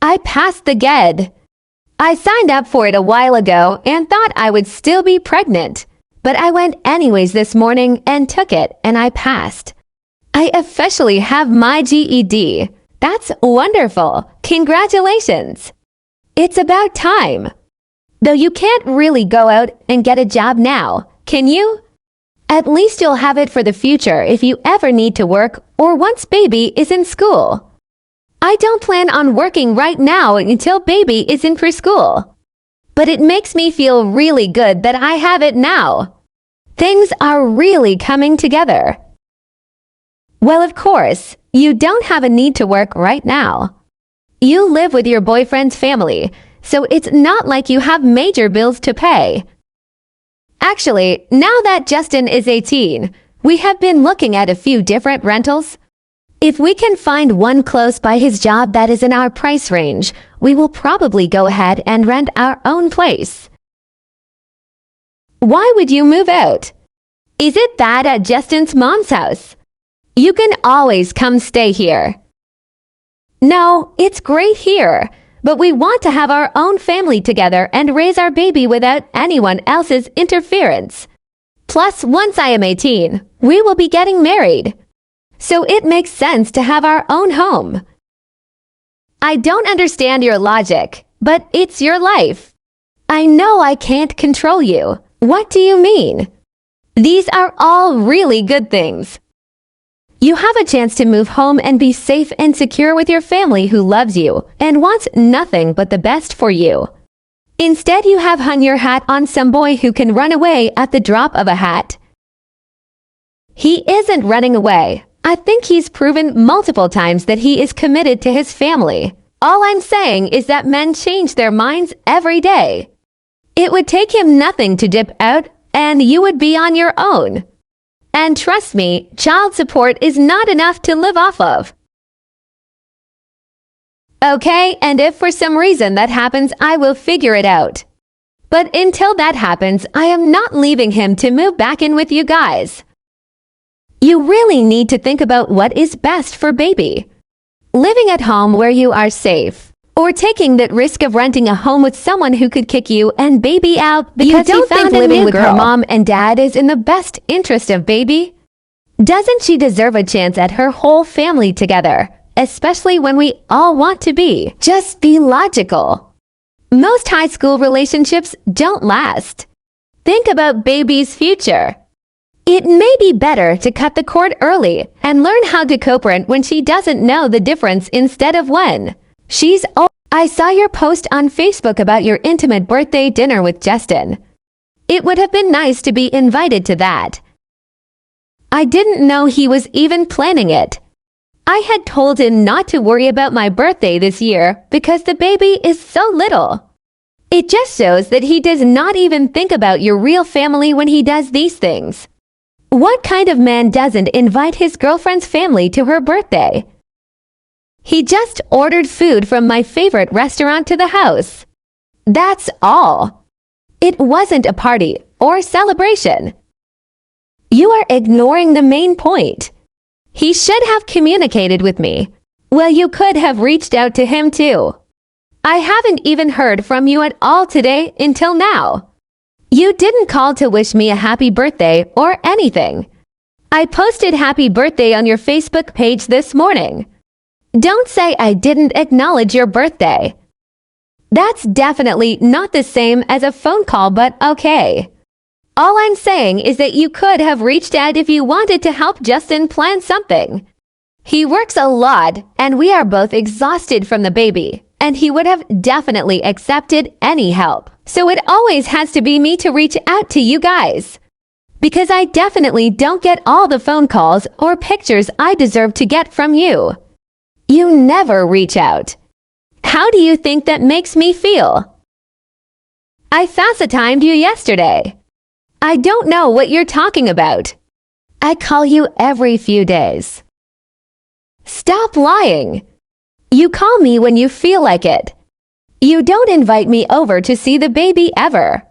I passed the GED. I signed up for it a while ago and thought I would still be pregnant. But I went anyways this morning and took it, and I passed. I officially have my GED. That's wonderful. Congratulations. It's about time. Though you can't really go out and get a job now, can you? At least you'll have it for the future if you ever need to work or once baby is in school. I don't plan on working right now until baby is in preschool. But it makes me feel really good that I have it now. Things are really coming together. Well, of course, you don't have a need to work right now. You live with your boyfriend's family, so it's not like you have major bills to pay. Actually, now that Justin is 18, we have been looking at a few different rentals. If we can find one close by his job that is in our price range, we will probably go ahead and rent our own place. Why would you move out? Is it that at Justin's mom's house? You can always come stay here. No, it's great here, but we want to have our own family together and raise our baby without anyone else's interference. Plus, once I am 18, we will be getting married. So it makes sense to have our own home. I don't understand your logic, but it's your life. I know I can't control you. What do you mean? These are all really good things. You have a chance to move home and be safe and secure with your family who loves you and wants nothing but the best for you. Instead, you have hung your hat on some boy who can run away at the drop of a hat. He isn't running away. I think he's proven multiple times that he is committed to his family. All I'm saying is that men change their minds every day. It would take him nothing to dip out, and you would be on your own. And trust me, child support is not enough to live off of. Okay, and if for some reason that happens, I will figure it out. But until that happens, I am not leaving him to move back in with you guys. You really need to think about what is best for baby. Living at home where you are safe, or taking that risk of renting a home with someone who could kick you and baby out because he found living with her mom and dad is in the best interest of baby. Doesn't she deserve a chance at her whole family together, especially when we all want to be? Just be logical. Most high school relationships don't last. Think about baby's future. It may be better to cut the cord early and learn how to co-parent when she doesn't know the difference instead of when she's old. I saw your post on Facebook about your intimate birthday dinner with Justin. It would have been nice to be invited to that. I didn't know he was even planning it. I had told him not to worry about my birthday this year because the baby is so little. It just shows that he does not even think about your real family when he does these things. What kind of man doesn't invite his girlfriend's family to her birthday? He just ordered food from my favorite restaurant to the house. That's all. It wasn't a party or celebration. You are ignoring the main point. He should have communicated with me. Well, you could have reached out to him too. I haven't even heard from you at all today until now. You didn't call to wish me a happy birthday or anything. I posted happy birthday on your Facebook page this morning. Don't say I didn't acknowledge your birthday. That's definitely not the same as a phone call, but okay. All I'm saying is that you could have reached out if you wanted to help Justin plan something. He works a lot, and we are both exhausted from the baby, and he would have definitely accepted any help. So it always has to be me to reach out to you guys. Because I definitely don't get all the phone calls or pictures I deserve to get from you. You never reach out. How do you think that makes me feel? I FaceTimed you yesterday. I don't know what you're talking about. I call you every few days. Stop lying. You call me when you feel like it. You don't invite me over to see the baby ever.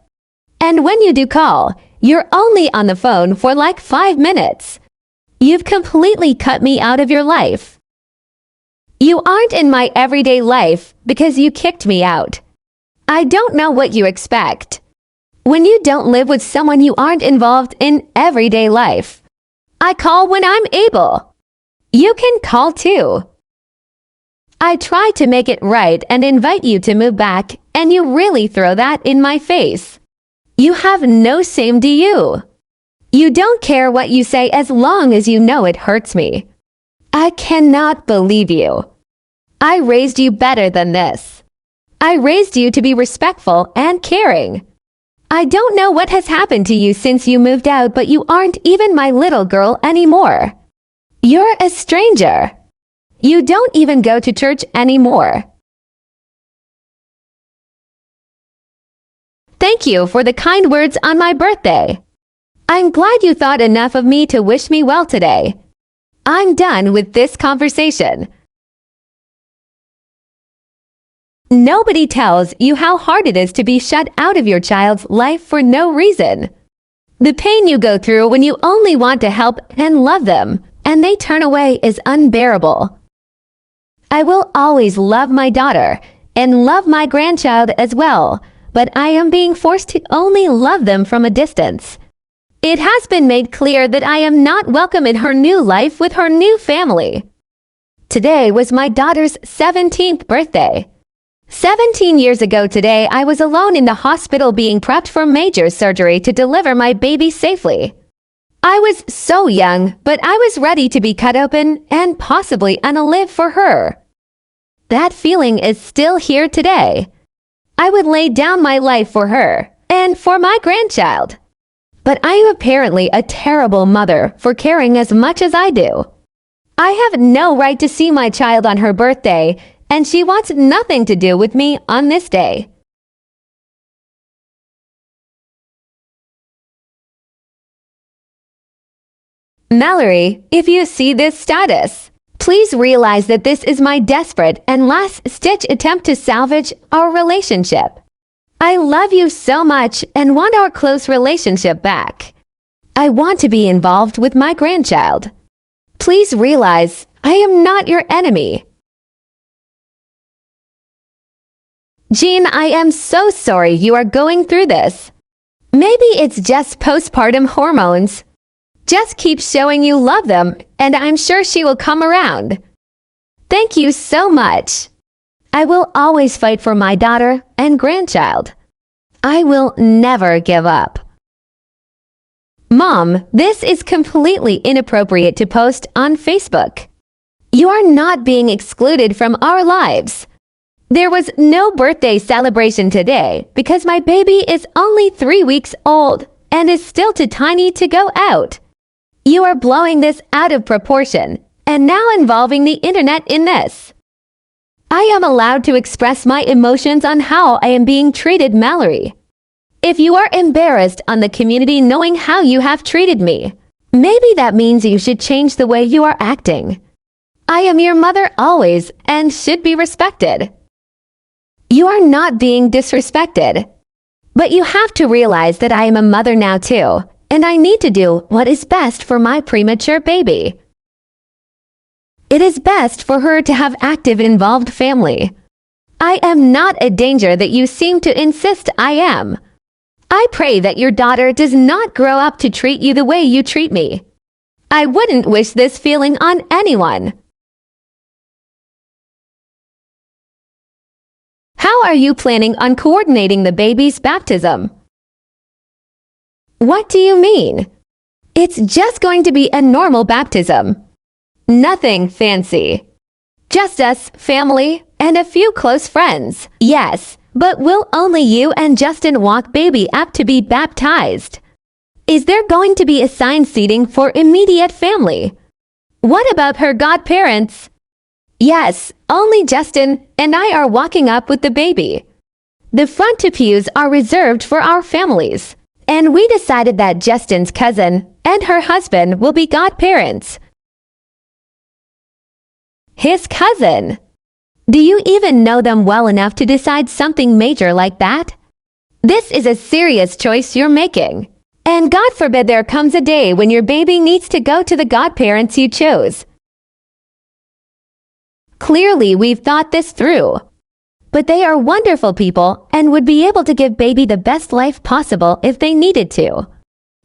And when you do call, you're only on the phone for like 5 minutes. You've completely cut me out of your life. You aren't in my everyday life because you kicked me out. I don't know what you expect. When you don't live with someone, you aren't involved in everyday life. I call when I'm able. You can call too. I try to make it right and invite you to move back, and you really throw that in my face. You have no shame, do you? You don't care what you say as long as you know it hurts me. I cannot believe you. I raised you better than this. I raised you to be respectful and caring. I don't know what has happened to you since you moved out, but you aren't even my little girl anymore. You're a stranger. You don't even go to church anymore. Thank you for the kind words on my birthday. I'm glad you thought enough of me to wish me well today. I'm done with this conversation. Nobody tells you how hard it is to be shut out of your child's life for no reason. The pain you go through when you only want to help and love them, and they turn away is unbearable. I will always love my daughter and love my grandchild as well, but I am being forced to only love them from a distance. It has been made clear that I am not welcome in her new life with her new family. Today was my daughter's 17th birthday. 17 years ago today, I was alone in the hospital being prepped for major surgery to deliver my baby safely. I was so young, but I was ready to be cut open and possibly unalive for her. That feeling is still here today. I would lay down my life for her and for my grandchild. But I am apparently a terrible mother for caring as much as I do. I have no right to see my child on her birthday, and she wants nothing to do with me on this day. Mallory, if you see this status, please realize that this is my desperate and last-ditch attempt to salvage our relationship. I love you so much and want our close relationship back. I want to be involved with my grandchild. Please realize I am not your enemy. Jean, I am so sorry you are going through this. Maybe it's just postpartum hormones. Just keep showing you love them, and I'm sure she will come around. Thank you so much. I will always fight for my daughter and grandchild. I will never give up. Mom, this is completely inappropriate to post on Facebook. You are not being excluded from our lives. There was no birthday celebration today because my baby is only 3 weeks old and is still too tiny to go out. You are blowing this out of proportion and now involving the internet in this. I am allowed to express my emotions on how I am being treated, Mallory. If you are embarrassed on the community knowing how you have treated me, maybe that means you should change the way you are acting. I am your mother always and should be respected. You are not being disrespected. But you have to realize that I am a mother now too, and I need to do what is best for my premature baby. It is best for her to have active, involved family. I am not a danger that you seem to insist I am. I pray that your daughter does not grow up to treat you the way you treat me. I wouldn't wish this feeling on anyone. How are you planning on coordinating the baby's baptism? What do you mean? It's just going to be a normal baptism. Nothing fancy. Just us, family, and a few close friends. Yes, but will only you and Justin walk baby up to be baptized? Is there going to be assigned seating for immediate family? What about her godparents? Yes, only Justin and I are walking up with the baby. The front two pews are reserved for our families, and we decided that Justin's cousin and her husband will be godparents. His cousin? Do you even know them well enough to decide something major like that? This is a serious choice you're making. And God forbid there comes a day when your baby needs to go to the godparents you chose. Clearly, we've thought this through. But they are wonderful people and would be able to give baby the best life possible if they needed to.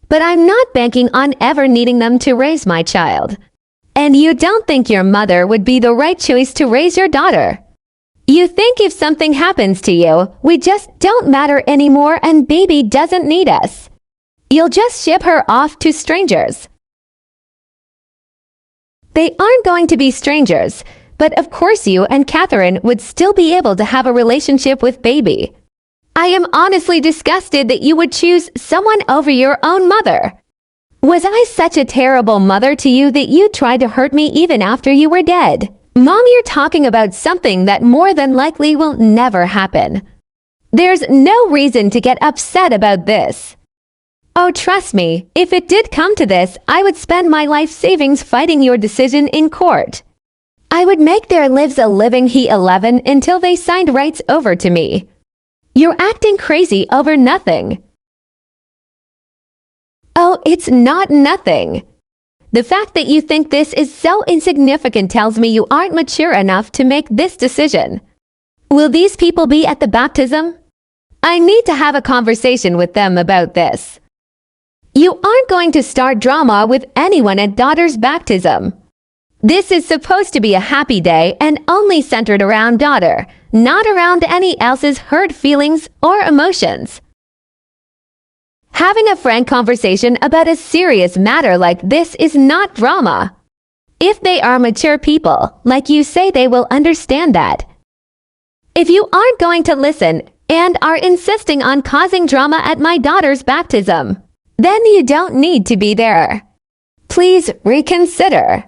But I'm not banking on ever needing them to raise my child. And you don't think your mother would be the right choice to raise your daughter. You think if something happens to you, we just don't matter anymore and baby doesn't need us. You'll just ship her off to strangers. They aren't going to be strangers, but of course you and Catherine would still be able to have a relationship with baby. I am honestly disgusted that you would choose someone over your own mother. Was I such a terrible mother to you that you tried to hurt me even after you were dead? Mom, you're talking about something that more than likely will never happen. There's no reason to get upset about this. Oh, trust me, if it did come to this, I would spend my life savings fighting your decision in court. I would make their lives a living He-11 until they signed rights over to me. You're acting crazy over nothing. Oh, it's not nothing. The fact that you think this is so insignificant tells me you aren't mature enough to make this decision. Will these people be at the baptism? I need to have a conversation with them about this. You aren't going to start drama with anyone at daughter's baptism. This is supposed to be a happy day and only centered around daughter, not around any else's hurt feelings or emotions. Having a frank conversation about a serious matter like this is not drama. If they are mature people, like you say, they will understand that. If you aren't going to listen and are insisting on causing drama at my daughter's baptism, then you don't need to be there. Please reconsider.